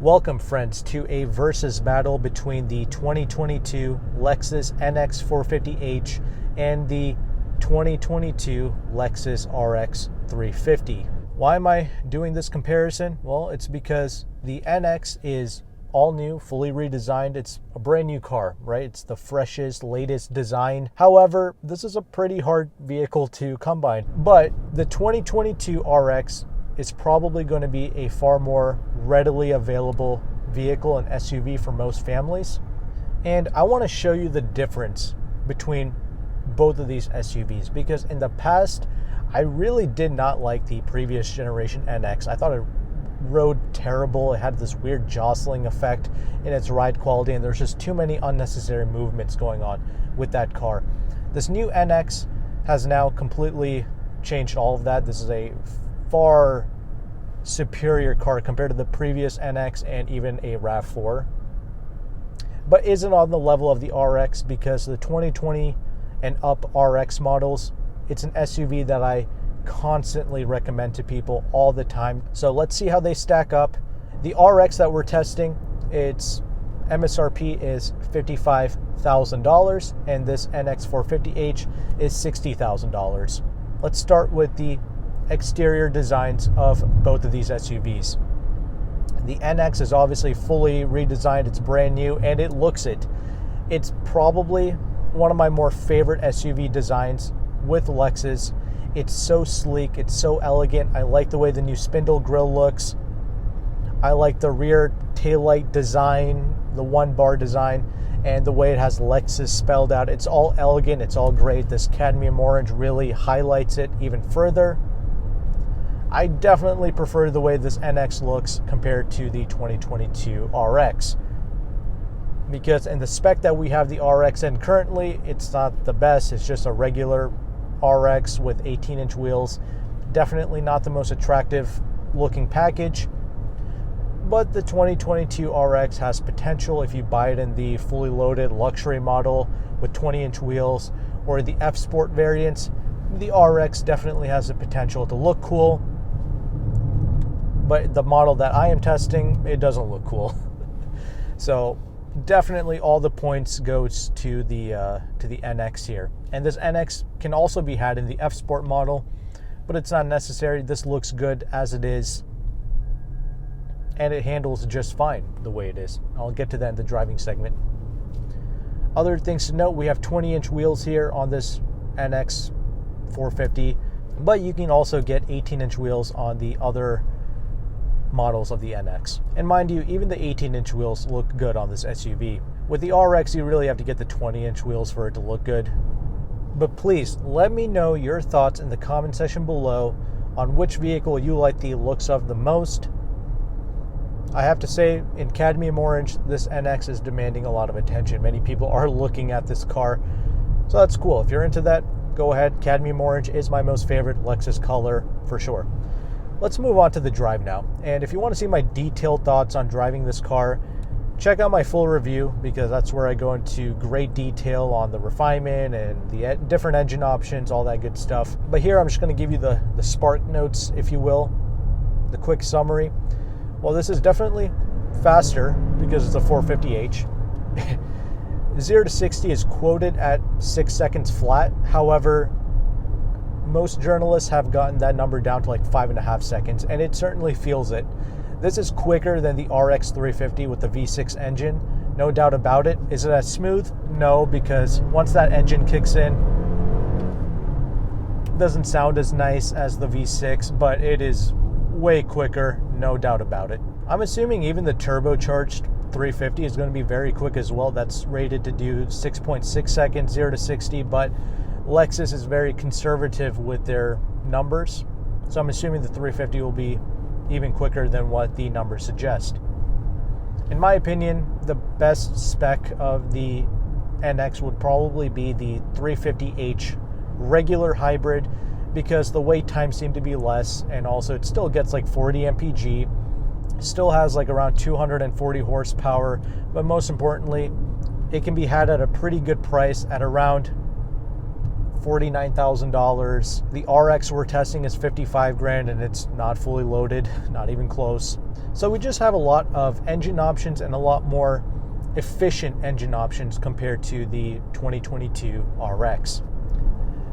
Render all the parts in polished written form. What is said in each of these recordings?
Welcome, friends, to a versus battle between the 2022 Lexus NX 450h and the 2022 Lexus RX 350. Why am I doing this comparison? Well, it's because the NX is all new, fully redesigned. It's a brand new car, right? It's the freshest, latest design. However, this is a pretty hard vehicle to come by. But the 2022 RX is probably going to be a far more readily available vehicle and SUV for most families. And I want to show you the difference between both of these SUVs, because in the past, I really did not like the previous generation NX. I thought it rode terrible. It had this weird jostling effect in its ride quality, and there's just too many unnecessary movements going on with that car. This new NX has now completely changed all of that. This is a far superior car compared to the previous NX and even a RAV4, but isn't on the level of the RX, because the 2020 and up RX models, it's an SUV that I constantly recommend to people all the time. So let's see how they stack up. The RX that we're testing, its MSRP is $55,000, and this NX 450h is $60,000. Let's start with the exterior designs of both of these SUVs. The NX is obviously fully redesigned. It's brand new, and it looks it. It's probably one of my more favorite SUV designs with Lexus. It's so sleek, it's so elegant. I like the way the new spindle grille looks. I like the rear taillight design, the one bar design, and the way it has Lexus spelled out. It's all elegant, it's all great. This cadmium orange really highlights it even further. I definitely prefer the way this NX looks compared to the 2022 RX, because in the spec that we have the RX in currently, it's not the best. It's just a regular RX with 18-inch wheels. Definitely not the most attractive looking package, but the 2022 RX has potential if you buy it in the fully loaded luxury model with 20-inch wheels or the F Sport variants. The RX definitely has the potential to look cool, but the model that I am testing, it doesn't look cool. So definitely all the points goes to the NX here. And this NX can also be had in the F Sport model, but it's not necessary. This looks good as it is, and it handles just fine the way it is. I'll get to that in the driving segment. Other things to note, we have 20-inch wheels here on this NX 450, but you can also get 18-inch wheels on the other models of the NX. And mind you, even the 18-inch wheels look good on this SUV. With the RX, you really have to get the 20-inch wheels for it to look good. But please, let me know your thoughts in the comment section below on which vehicle you like the looks of the most. I have to say, in cadmium orange, this NX is demanding a lot of attention. Many people are looking at this car, so that's cool. If you're into that, go ahead. Cadmium orange is my most favorite Lexus color for sure. Let's move on to the drive now. And if you want to see my detailed thoughts on driving this car, check out my full review, because that's where I go into great detail on the refinement and the different engine options, all that good stuff. But here I'm just going to give you the spark notes, if you will, the quick summary. Well, this is definitely faster because it's a 450h. 0 to 60 is quoted at 6 seconds flat. However, most journalists have gotten that number down to like 5.5 seconds, and it certainly feels it. This is quicker than the RX 350 with the V6 engine, no doubt about it. Is it as smooth? No, because once that engine kicks in, it doesn't sound as nice as the V6, but it is way quicker, no doubt about it. I'm assuming even the turbocharged 350 is going to be very quick as well. That's rated to do 6.6 seconds, 0 to 60, but Lexus is very conservative with their numbers, so I'm assuming the 350 will be even quicker than what the numbers suggest. In my opinion, the best spec of the NX would probably be the 350h regular hybrid, because the wait time seemed to be less, and also it still gets like 40 mpg, still has like around 240 horsepower, but most importantly, it can be had at a pretty good price at around $49,000. The RX we're testing is 55 grand and it's not fully loaded, not even close. So we just have a lot of engine options and a lot more efficient engine options compared to the 2022 RX.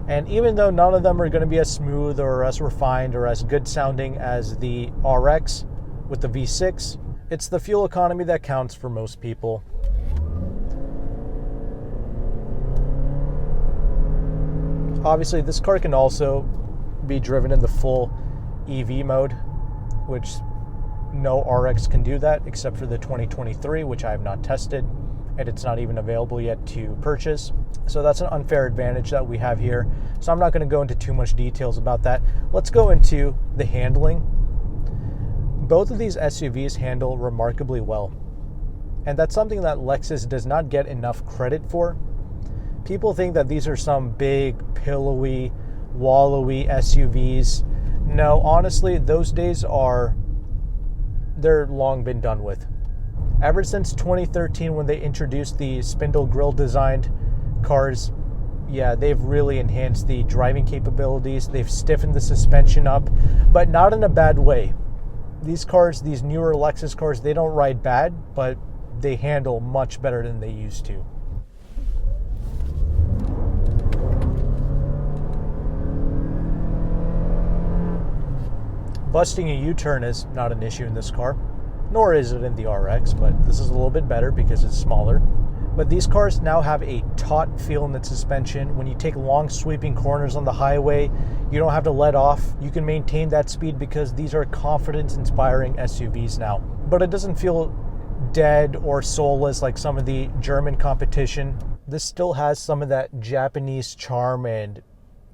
And even though none of them are going to be as smooth or as refined or as good sounding as the RX with the V6, it's the fuel economy that counts for most people. Obviously, this car can also be driven in the full EV mode, which no RX can do that except for the 2023, which I have not tested, and it's not even available yet to purchase. So that's an unfair advantage that we have here. So I'm not going to go into too much details about that. Let's go into the handling. Both of these SUVs handle remarkably well, and that's something that Lexus does not get enough credit for. People think that these are some big, pillowy, wallowy SUVs. No, honestly, those days they're long been done with. Ever since 2013, when they introduced the spindle grille designed cars, yeah, they've really enhanced the driving capabilities. They've stiffened the suspension up, but not in a bad way. These cars, these newer Lexus cars, they don't ride bad, but they handle much better than they used to. Busting a U-turn is not an issue in this car, nor is it in the RX, but this is a little bit better because it's smaller. But these cars now have a taut feel in the suspension. When you take long sweeping corners on the highway, you don't have to let off. You can maintain that speed because these are confidence-inspiring SUVs now. But it doesn't feel dead or soulless like some of the German competition. This still has some of that Japanese charm, and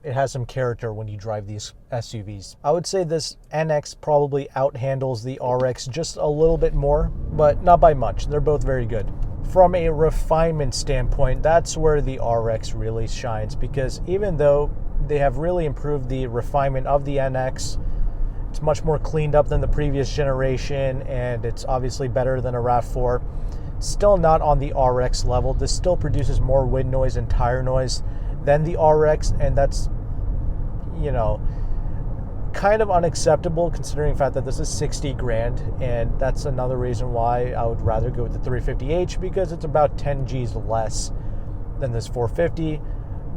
it has some character when you drive these SUVs. I would say this NX probably outhandles the RX just a little bit more, but not by much. They're both very good. From a refinement standpoint, that's where the RX really shines, because even though they have really improved the refinement of the NX, it's much more cleaned up than the previous generation, and it's obviously better than a RAV4. Still not on the RX level. This still produces more wind noise and tire noise than the RX, and that's, kind of unacceptable considering the fact that this is 60 grand, and that's another reason why I would rather go with the 350h, because it's about 10 G's less than this 450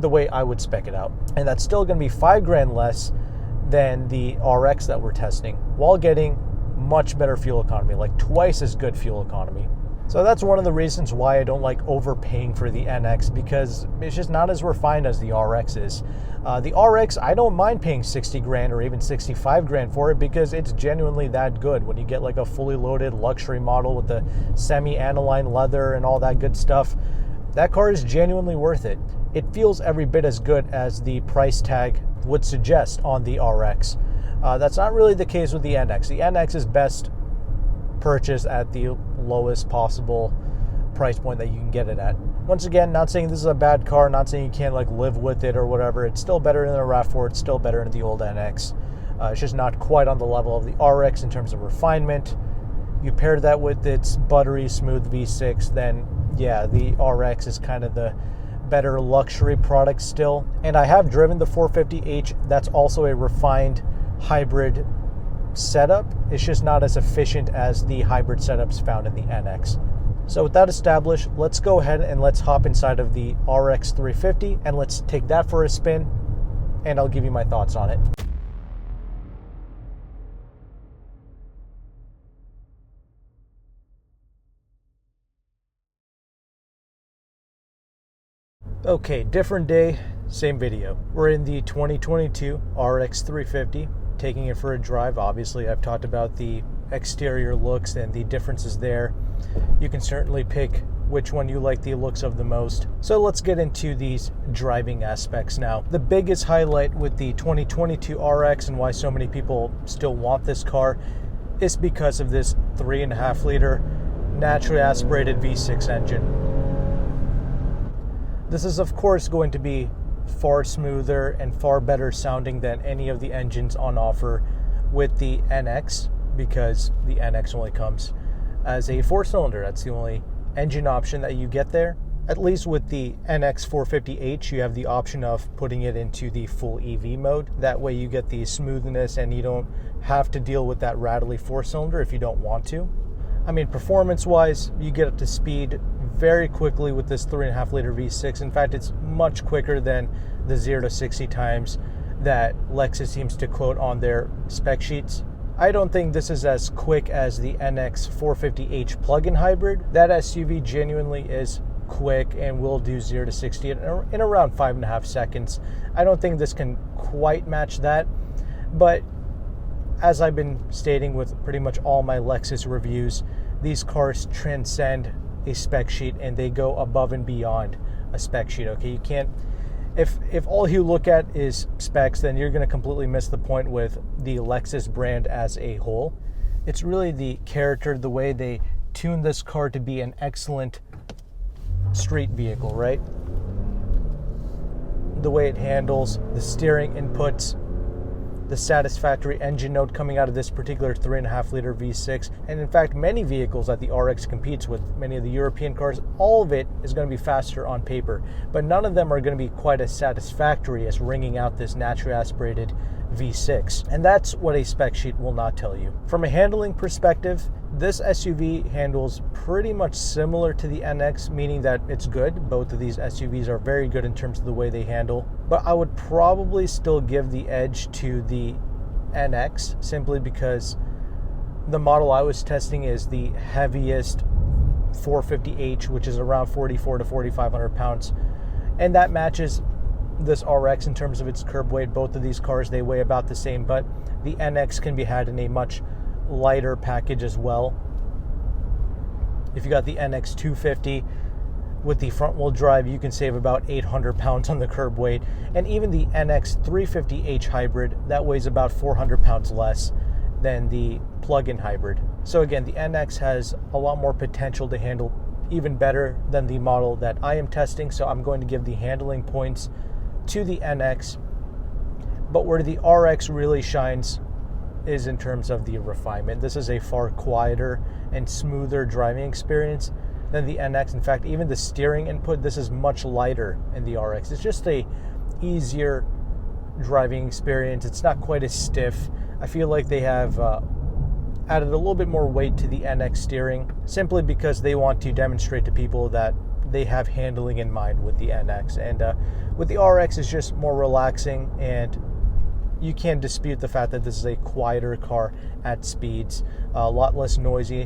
the way I would spec it out. And that's still going to be 5 grand less than the RX that we're testing, while getting much better fuel economy, like twice as good fuel economy. So that's one of the reasons why I don't like overpaying for the NX, because it's just not as refined as the RX is. The RX, I don't mind paying 60 grand or even 65 grand for it, because it's genuinely that good. When you get like a fully loaded luxury model with the semi-aniline leather and all that good stuff, that car is genuinely worth it. It feels every bit as good as the price tag would suggest on the RX. That's not really the case with the NX. The NX is best purchase at the lowest possible price point that you can get it at. Once again, not saying this is a bad car, not saying you can't live with it or whatever. It's still better than a RAV4, it's still better than the old NX. It's just not quite on the level of the RX in terms of refinement. You pair that with its buttery smooth V6, then yeah, the RX is kind of the better luxury product still. And I have driven the 450h. That's also a refined hybrid setup. It's just not as efficient as the hybrid setups found in the NX. So with that established, let's go ahead and let's hop inside of the RX 350 and let's take that for a spin, and I'll give you my thoughts on it. Okay, different day, same video. We're in the 2022 RX 350, taking it for a drive. Obviously, I've talked about the exterior looks and the differences there. You can certainly pick which one you like the looks of the most. So let's get into these driving aspects now. The biggest highlight with the 2022 RX and why so many people still want this car is because of this 3.5 liter naturally aspirated V6 engine. This is of course going to be far smoother and far better sounding than any of the engines on offer with the NX, because the NX only comes as a 4-cylinder. That's the only engine option that you get there. At least with the NX 450h, you have the option of putting it into the full EV mode. That way you get the smoothness and you don't have to deal with that rattly 4-cylinder if you don't want to. I mean, performance-wise, you get up to speed very quickly with this 3.5 liter V6. In fact, it's much quicker than the 0 to 60 times that Lexus seems to quote on their spec sheets. I don't think this is as quick as the NX 450h plug-in hybrid. That SUV genuinely is quick and will do 0 to 60 in around 5.5 seconds. I don't think this can quite match that, but as I've been stating with pretty much all my Lexus reviews, these cars transcend a spec sheet and they go above and beyond a spec sheet. Okay, you can't, if all you look at is specs, then you're going to completely miss the point with the Lexus brand as a whole. It's really the character, the way they tune this car to be an excellent street vehicle, right? The way it handles, the steering inputs, the satisfactory engine note coming out of this particular 3.5 liter V6. And in fact, many vehicles that the RX competes with, many of the European cars, all of it is going to be faster on paper, but none of them are going to be quite as satisfactory as ringing out this naturally aspirated V6. And that's what a spec sheet will not tell you. From a handling perspective, this SUV handles pretty much similar to the NX, meaning that it's good. Both of these SUVs are very good in terms of the way they handle, but I would probably still give the edge to the NX simply because the model I was testing is the heaviest 450h, which is around 4,400 to 4,500 pounds, and that matches this RX in terms of its curb weight. Both of these cars, they weigh about the same, but the NX can be had in a much lighter package as well. If you got the NX 250 with the front wheel drive, you can save about 800 pounds on the curb weight. And even the NX 350h hybrid, that weighs about 400 pounds less than the plug-in hybrid. So again, the NX has a lot more potential to handle even better than the model that I am testing. So I'm going to give the handling points to the NX. But where the RX really shines is in terms of the refinement. This is a far quieter and smoother driving experience than the NX. In fact, even the steering input, this is much lighter in the RX. It's just a easier driving experience. It's not quite as stiff. I feel like they have added a little bit more weight to the NX steering simply because they want to demonstrate to people that they have handling in mind with the NX. And with the RX, it's just more relaxing, and you can't dispute the fact that this is a quieter car at speeds, a lot less noisy,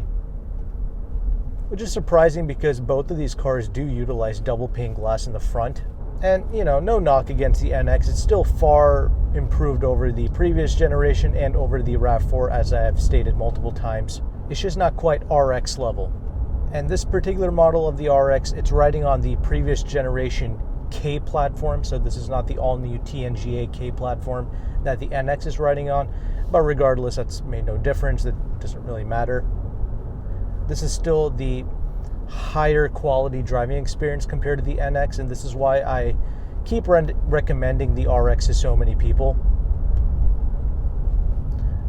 which is surprising because both of these cars do utilize double pane glass in the front. And, you know, no knock against the NX. It's still far improved over the previous generation and over the RAV4, as I have stated multiple times. It's just not quite RX level. And this particular model of the RX, it's riding on the previous generation K platform, so this is not the all-new TNGA K platform that the NX is riding on, but regardless, that's made no difference. That doesn't really matter. This is still the higher quality driving experience compared to the NX, and this is why I keep recommending the RX to so many people.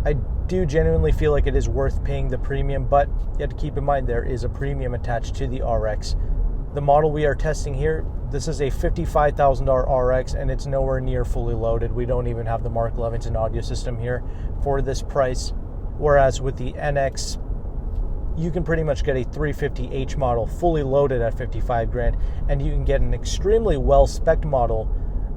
I do genuinely feel like it is worth paying the premium, but you have to keep in mind there is a premium attached to the RX. The model we are testing here, this is a $55,000 RX, and it's nowhere near fully loaded. We don't even have the Mark Levinson audio system here for this price. Whereas with the NX, you can pretty much get a 350h model fully loaded at 55 grand, and you can get an extremely well-spec'd model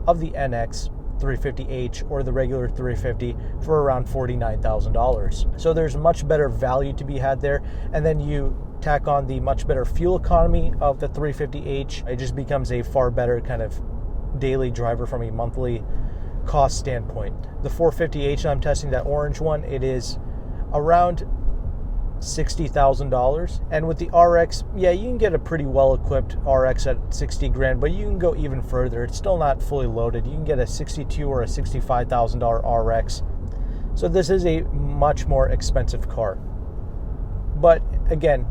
of the NX 350h or the regular 350 for around $49,000. So there's much better value to be had there, and then you tack on the much better fuel economy of the 350h. It just becomes a far better kind of daily driver from a monthly cost standpoint. The 450h I'm testing, that orange one, it is around $60,000, and with the RX, yeah, you can get a pretty well-equipped RX at 60 grand, but you can go even further. It's still not fully loaded. You can get a 62 or a $65,000 RX. So this is a much more expensive car, but again,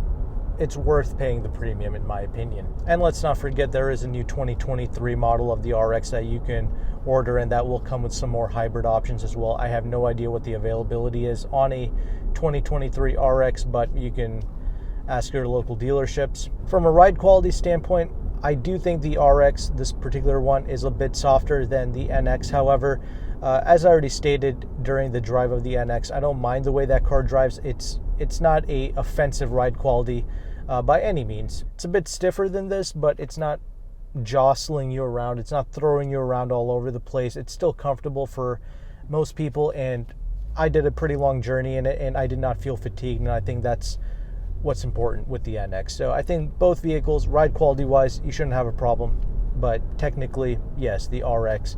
it's worth paying the premium in my opinion. And let's not forget, there is a new 2023 model of the RX that you can order, and that will come with some more hybrid options as well. I have no idea what the availability is on a 2023 RX, but you can ask your local dealerships. From a ride quality standpoint, I do think the RX, this particular one, is a bit softer than the NX. However, as I already stated during the drive of the NX, I don't mind the way that car drives. It's not a offensive ride quality by any means. It's a bit stiffer than this, but it's not jostling you around. It's not throwing you around all over the place. It's still comfortable for most people, and I did a pretty long journey in it, and I did not feel fatigued, and I think that's what's important with the NX. So I think both vehicles, ride quality wise, you shouldn't have a problem, but technically, yes, the RX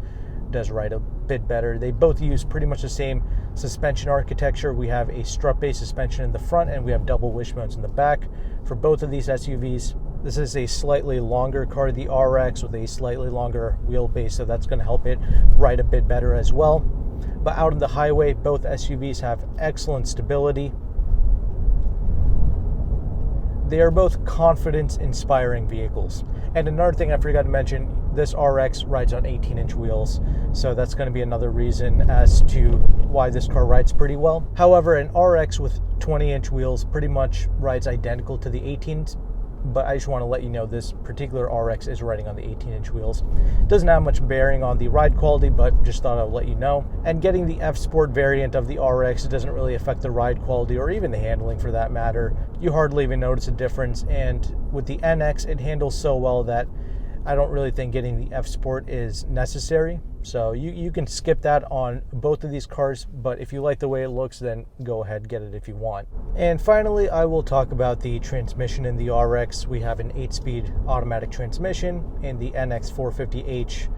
does ride a bit better. They both use pretty much the same suspension architecture. We have a strut-based suspension in the front, and we have double wishbones in the back for both of these SUVs. This is a slightly longer car, the RX, with a slightly longer wheelbase, so that's going to help it ride a bit better as well. But out on the highway, both SUVs have excellent stability. They are both confidence-inspiring vehicles. And another thing I forgot to mention, this RX rides on 18-inch wheels, so that's going to be another reason as to why this car rides pretty well. However, an RX with 20-inch wheels pretty much rides identical to the 18s, but I just want to let you know this particular RX is riding on the 18-inch wheels. Doesn't have much bearing on the ride quality, but just thought I'll let you know. And getting the F Sport variant of the RX doesn't really affect the ride quality or even the handling for that matter. You hardly even notice a difference, and with the NX, it handles so well that I don't really think getting the F Sport is necessary. So you can skip that on both of these cars, but if you like the way it looks, then go ahead, get it if you want. And finally, I will talk about the transmission in the RX. We have an 8-speed automatic transmission. In the NX 450h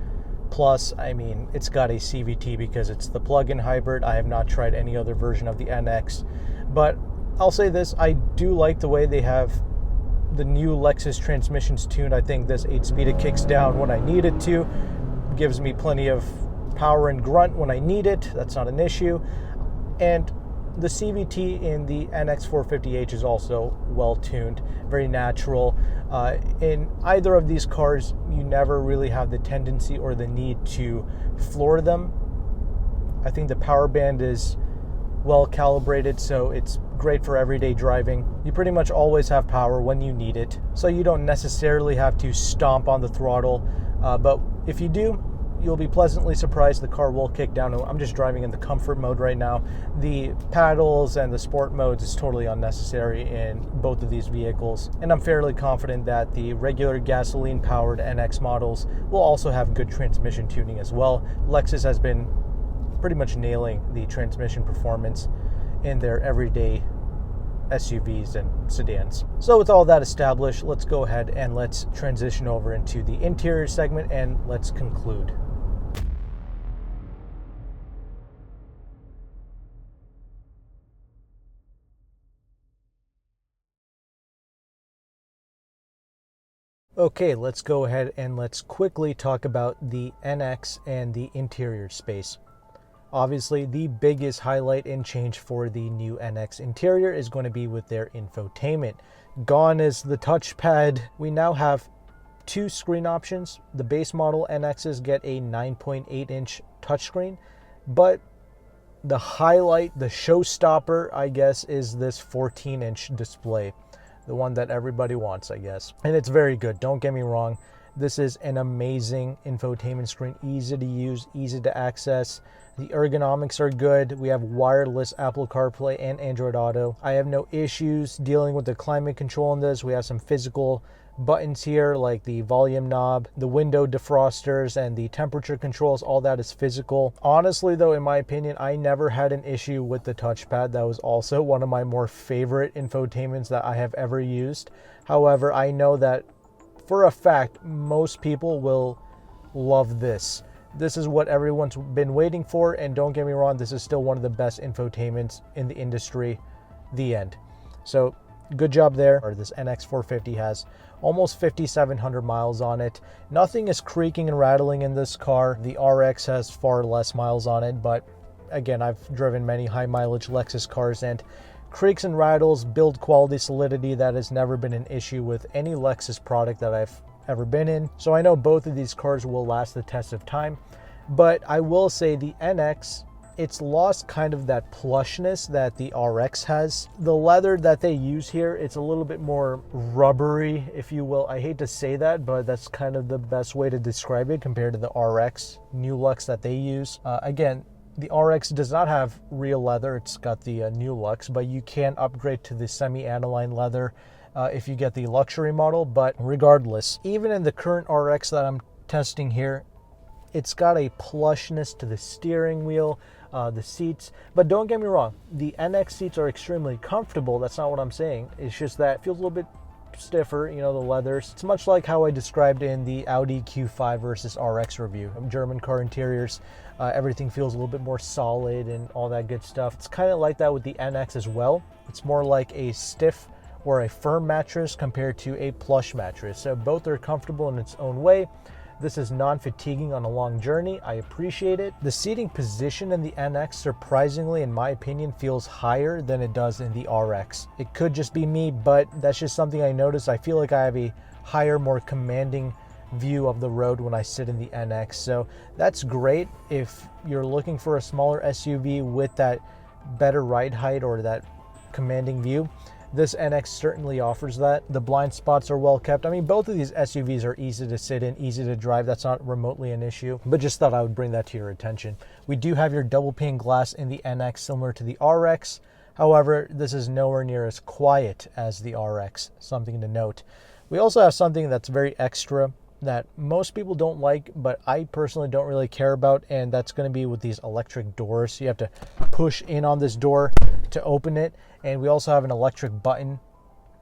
Plus, I mean, it's got a CVT because it's the plug-in hybrid. I have not tried any other version of the NX, but I'll say this, I do like the way they have the new Lexus transmissions tuned. I think this 8-speed, it kicks down when I need it to, gives me plenty of power and grunt when I need it. That's not an issue. And the CVT in the NX 450h is also well tuned, very natural. In either of these cars, you never really have the tendency or the need to floor them. I think the power band is well calibrated, so it's great for everyday driving. You pretty much always have power when you need it, so you don't necessarily have to stomp on the throttle, but if you do, you'll be pleasantly surprised. The car will kick down. I'm just driving in the comfort mode right now. The paddles and the sport modes is totally unnecessary in both of these vehicles, and I'm fairly confident that the regular gasoline powered NX models will also have good transmission tuning as well. Lexus has been pretty much nailing the transmission performance in their everyday SUVs and sedans. So with all that established, let's go ahead and let's transition over into the interior segment and let's conclude. Okay, let's go ahead and let's quickly talk about the NX and the interior space. Obviously, the biggest highlight and change for the new NX interior is going to be with their infotainment. Gone is the touchpad. We now have two screen options. The base model NXs get a 9.8-inch touchscreen, but the highlight, the showstopper, I guess, is this 14-inch display. The one that everybody wants, I guess. And it's very good, don't get me wrong. This is an amazing infotainment screen, easy to use, easy to access. The ergonomics are good. We have wireless Apple CarPlay and Android Auto. I have no issues dealing with the climate control in this. We have some physical buttons here like the volume knob, the window defrosters, and the temperature controls. All that is physical. Honestly though, in my opinion, I never had an issue with the touchpad. That was also one of my more favorite infotainments that I have ever used. However, I know that for a fact, most people will love this. This is what everyone's been waiting for, and don't get me wrong, this is still one of the best infotainments in the industry. The end. So, good job there. This NX 450 has almost 5,700 miles on it. Nothing is creaking and rattling in this car. The RX has far less miles on it, but again, I've driven many high mileage Lexus cars, and creaks and rattles, build quality, solidity, that has never been an issue with any Lexus product that I've ever been in. So I know both of these cars will last the test of time, but I will say the NX it's lost kind of that plushness that the RX has. The leather that they use here, it's a little bit more rubbery, if you will. I hate to say that, but that's kind of the best way to describe it compared to the RX New Lux that they use. Again, the RX does not have real leather. It's got the New Lux, but you can upgrade to the semi-aniline leather if you get the luxury model. But regardless, even in the current RX that I'm testing here, it's got a plushness to the steering wheel, the seats. But don't get me wrong, the NX seats are extremely comfortable. That's not what I'm saying. It's just that it feels a little bit stiffer, you know, the leathers. It's much like how I described in the Audi Q5 versus RX review. German car interiors, everything feels a little bit more solid and all that good stuff. It's kind of like that with the NX as well. It's more like a stiff or a firm mattress compared to a plush mattress. So both are comfortable in its own way. This is non-fatiguing on a long journey. I appreciate it. The seating position in the NX, surprisingly, in my opinion, feels higher than it does in the RX. It could just be me, but that's just something I noticed. I feel like I have a higher, more commanding view of the road when I sit in the NX. So that's great if you're looking for a smaller SUV with that better ride height or that commanding view. This NX certainly offers that. The blind spots are well kept. I mean, both of these SUVs are easy to sit in, easy to drive. That's not remotely an issue, but just thought I would bring that to your attention. We do have your double pane glass in the NX, similar to the RX. However, this is nowhere near as quiet as the RX, something to note. We also have something that's very extra that most people don't like, but I personally don't really care about, and that's going to be with these electric doors. So you have to push in on this door to open it, and we also have an electric button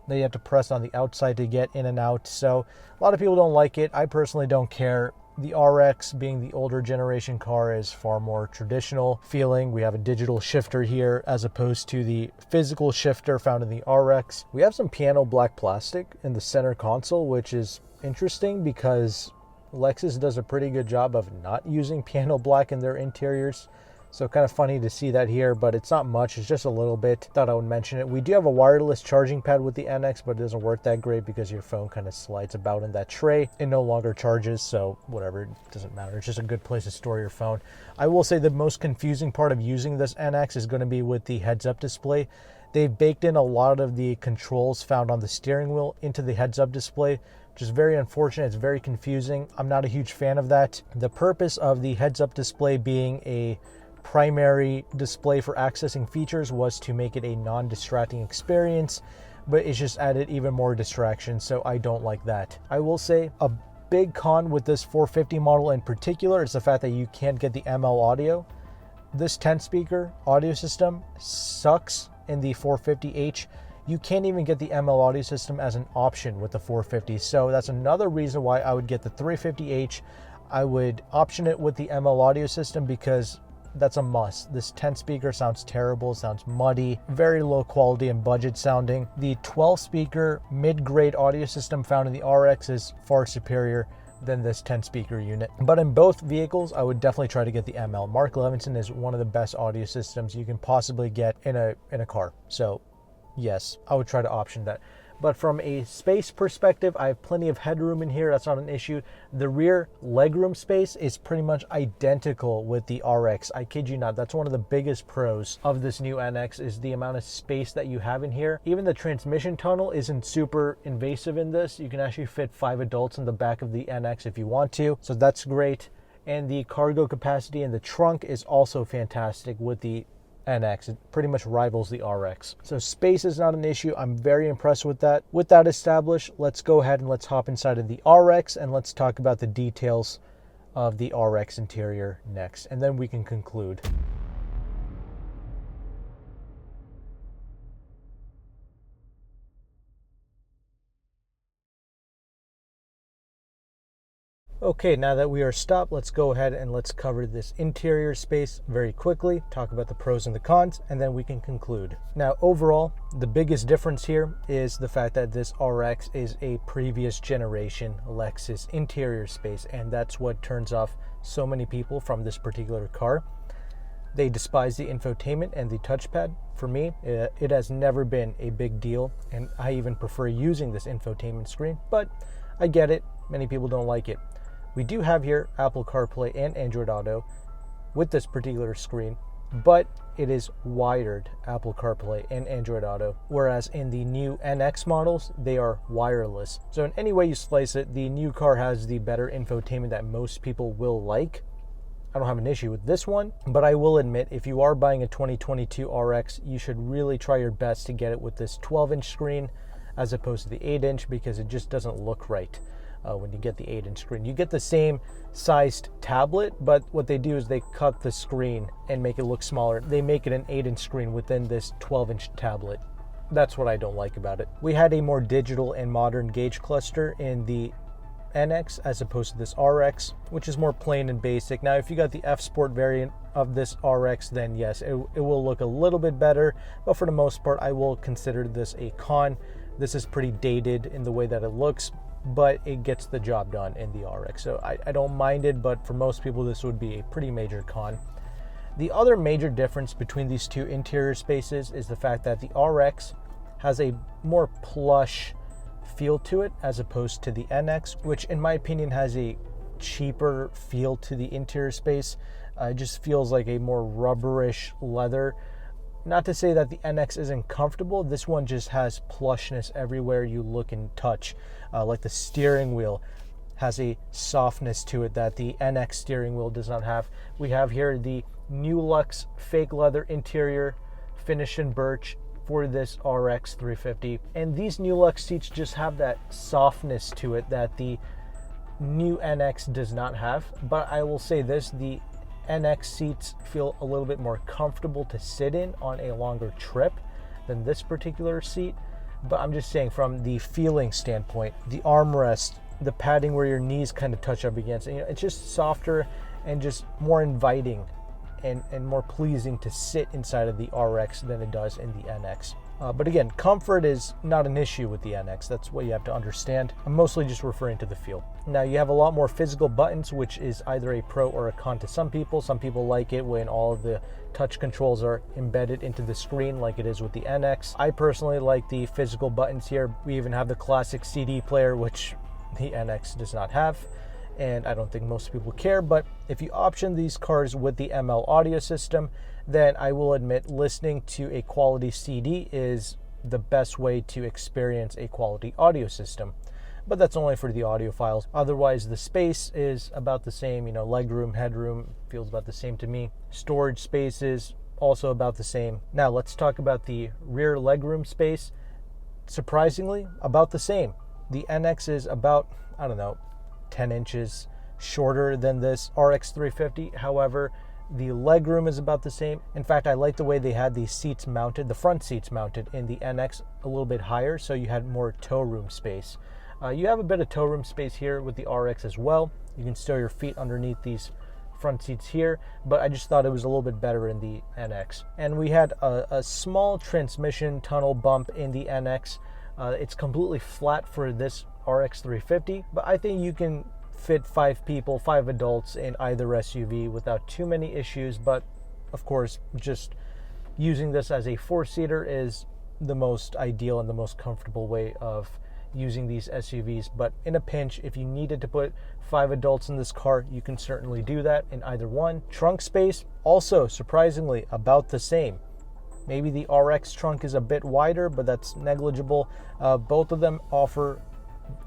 that you have to press on the outside to get in and out. So a lot of people don't like it. I personally don't care. The RX, being the older generation car, is far more traditional feeling. We have a digital shifter here as opposed to the physical shifter found in the RX. We have some piano black plastic in the center console, which is interesting because Lexus does a pretty good job of not using piano black in their interiors. So kind of funny to see that here, but it's not much. It's just a little bit. Thought I would mention it. We do have a wireless charging pad with the NX, but it doesn't work that great because your phone kind of slides about in that tray. It no longer charges, so whatever, it doesn't matter. It's just a good place to store your phone. I will say the most confusing part of using this NX is going to be with the heads-up display. They've baked in a lot of the controls found on the steering wheel into the heads-up display, which is very unfortunate. It's very confusing. I'm not a huge fan of that. The purpose of the heads-up display being a primary display for accessing features was to make it a non-distracting experience, but it's just added even more distraction, so I don't like that. I will say a big con with this 450 model in particular is the fact that you can't get the ML audio. This 10-speaker audio system sucks in the 450h. You can't even get the ML audio system as an option with the 450, so that's another reason why I would get the 350h. I would option it with the ML audio system because that's a must. This 10 speaker sounds terrible, sounds muddy, very low quality and budget sounding. The 12 speaker mid-grade audio system found in the RX is far superior than this 10 speaker unit. But in both vehicles, I would definitely try to get the ML. Mark Levinson is one of the best audio systems you can possibly get in a car. So yes, I would try to option that. But from a space perspective, I have plenty of headroom in here. That's not an issue. The rear legroom space is pretty much identical with the RX. I kid you not. That's one of the biggest pros of this new NX is the amount of space that you have in here. Even the transmission tunnel isn't super invasive in this. You can actually fit 5 adults in the back of the NX if you want to. So that's great. And the cargo capacity in the trunk is also fantastic with the NX. It pretty much rivals the RX. So space is not an issue. I'm very impressed with that. With that established, let's go ahead and let's hop inside of the RX and let's talk about the details of the RX interior next, and then we can conclude. Okay, now that we are stopped, let's go ahead and let's cover this interior space very quickly, talk about the pros and the cons, and then we can conclude. Now, overall, the biggest difference here is the fact that this RX is a previous generation Lexus interior space, and that's what turns off so many people from this particular car. They despise the infotainment and the touchpad. For me, it has never been a big deal, and I even prefer using this infotainment screen, but I get it. Many people don't like it. We do have here Apple CarPlay and Android Auto with this particular screen. but it is wired Apple CarPlay and Android Auto, whereas in the new NX models, they are wireless. So in any way you slice it, the new car has the better infotainment that most people will like. I don't have an issue with this one, but I will admit, if you are buying a 2022 RX, you should really try your best to get it with this 12-inch screen as opposed to the 8-inch, because it just doesn't look right when you get the 8-inch screen. You get the same sized tablet, but what they do is they cut the screen and make it look smaller. They make it an 8-inch screen within this 12-inch tablet. That's what I don't like about it. We had a more digital and modern gauge cluster in the NX as opposed to this RX, which is more plain and basic. Now, if you got the F Sport variant of this RX, then yes, it will look a little bit better, but for the most part, I will consider this a con. This is pretty dated in the way that it looks, but it gets the job done in the RX. So I don't mind it, but for most people, this would be a pretty major con. The other major difference between these two interior spaces is the fact that the RX has a more plush feel to it as opposed to the NX, which in my opinion has a cheaper feel to the interior space. It just feels like a more rubberish leather. Not to say that the NX isn't comfortable, this one just has plushness everywhere you look and touch. Like the steering wheel has a softness to it that the NX steering wheel does not have. We have here the New Lux fake leather interior, finished in birch for this RX 350. And these New Lux seats just have that softness to it that the new NX does not have. But I will say this, the NX seats feel a little bit more comfortable to sit in on a longer trip than this particular seat. But I'm just saying, from the feeling standpoint, the armrest, the padding where your knees kind of touch up against, it's just softer and just more inviting and more pleasing to sit inside of the RX than it does in the NX. But again, comfort is not an issue with the NX. That's what you have to understand. I'm mostly just referring to the feel. Now, you have a lot more physical buttons, which is either a pro or a con to some people. Some people like it when all of the touch controls are embedded into the screen like it is with the NX. I personally like the physical buttons here. We even have the classic CD player, which the NX does not have, and I don't think most people care. But if you option these cars with the ML audio system, then I will admit listening to a quality CD is the best way to experience a quality audio system. But that's only for the audiophiles. Otherwise, the space is about the same. Legroom, headroom feels about the same to me. Storage spaces also about the same. Now, let's talk about the rear legroom space. Surprisingly, about the same. The NX is about, 10 inches shorter than this RX 350. However, the legroom is about the same. In fact, I like the way they had these seats mounted, the front seats mounted in the NX a little bit higher, so you had more toe room space. You have a bit of toe room space here with the RX as well. You can store your feet underneath these front seats here, but I just thought it was a little bit better in the NX. And we had a small transmission tunnel bump in the NX. It's completely flat for this RX 350, but I think you can fit 5 people, 5 adults in either SUV without too many issues. But of course, just using this as a 4-seater is the most ideal and the most comfortable way of using these SUVs. But in a pinch, if you needed to put 5 adults in this car, you can certainly do that in either one. Trunk space, also surprisingly about the same. Maybe the RX trunk is a bit wider, but that's negligible. Both of them offer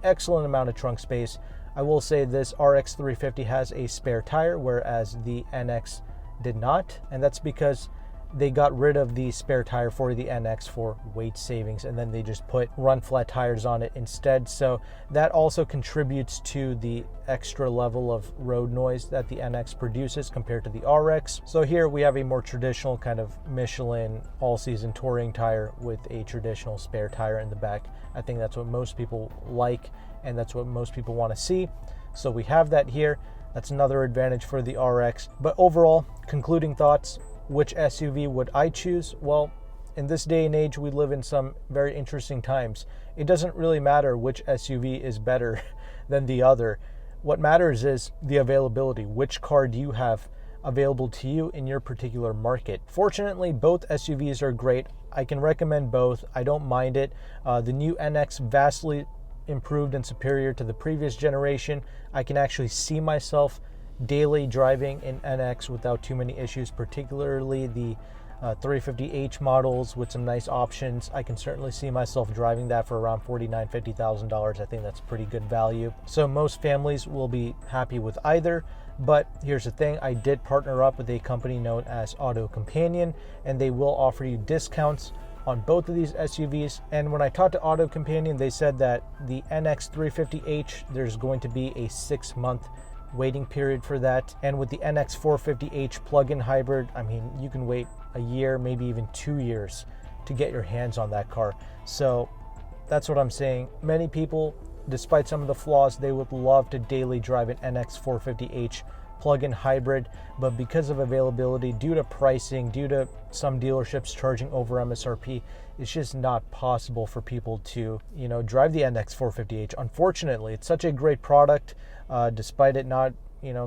excellent amount of trunk space. I will say this RX 350 has a spare tire, whereas the NX did not, and that's because they got rid of the spare tire for the NX for weight savings, and then they just put run flat tires on it instead. So that also contributes to the extra level of road noise that the NX produces compared to the RX. So here we have a more traditional kind of Michelin all-season touring tire with a traditional spare tire in the back. I think that's what most people like, and that's what most people want to see. So we have that here. That's another advantage for the RX. But overall, concluding thoughts, which SUV would I choose? Well, in this day and age, we live in some very interesting times. It doesn't really matter which SUV is better than the other. What matters is the availability. Which car do you have available to you in your particular market? Fortunately, both SUVs are great. I can recommend both. I don't mind it. The new NX vastly improved and superior to the previous generation. I can actually see myself daily driving an NX without too many issues, particularly the 350h models with some nice options. I can certainly see myself driving that for around $49,000, $50,000. I think that's pretty good value. So most families will be happy with either. But here's the thing, I did partner up with a company known as AutoCompanion, and they will offer you discounts on both of these SUVs. And when I talked to AutoCompanion, they said that the NX 350h, there's going to be a 6-month waiting period for that. And with the NX 450h plug-in hybrid, I mean, you can wait a year, maybe even 2 years to get your hands on that car. So that's what I'm saying. Many people, despite some of the flaws, they would love to daily drive an NX 450h plug-in hybrid, but because of availability, due to pricing, due to some dealerships charging over MSRP, it's just not possible for people to, drive the NX 450h. Unfortunately, it's such a great product, despite it not,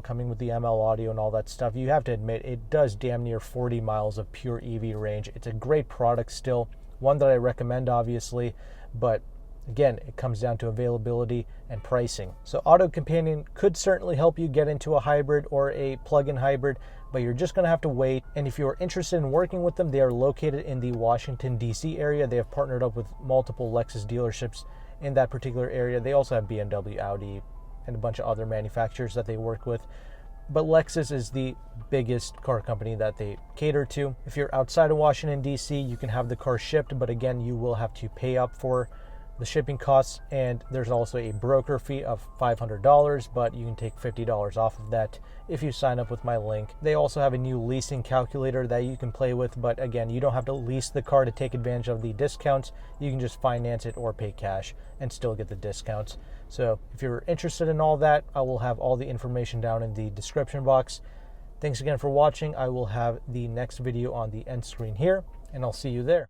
coming with the ML audio and all that stuff. You have to admit, it does damn near 40 miles of pure EV range. It's a great product still, one that I recommend, obviously, but again, it comes down to availability and pricing. So AutoCompanion could certainly help you get into a hybrid or a plug-in hybrid, but you're just going to have to wait. And if you're interested in working with them, they are located in the Washington, D.C. area. They have partnered up with multiple Lexus dealerships in that particular area. They also have BMW, Audi, and a bunch of other manufacturers that they work with. But Lexus is the biggest car company that they cater to. If you're outside of Washington, D.C., you can have the car shipped, but again, you will have to pay up for the shipping costs, and there's also a broker fee of $500, but you can take $50 off of that if you sign up with my link. They also have a new leasing calculator that you can play with, but again, you don't have to lease the car to take advantage of the discounts. You can just finance it or pay cash and still get the discounts. So if you're interested in all that, I will have all the information down in the description box. Thanks again for watching. I will have the next video on the end screen here, and I'll see you there.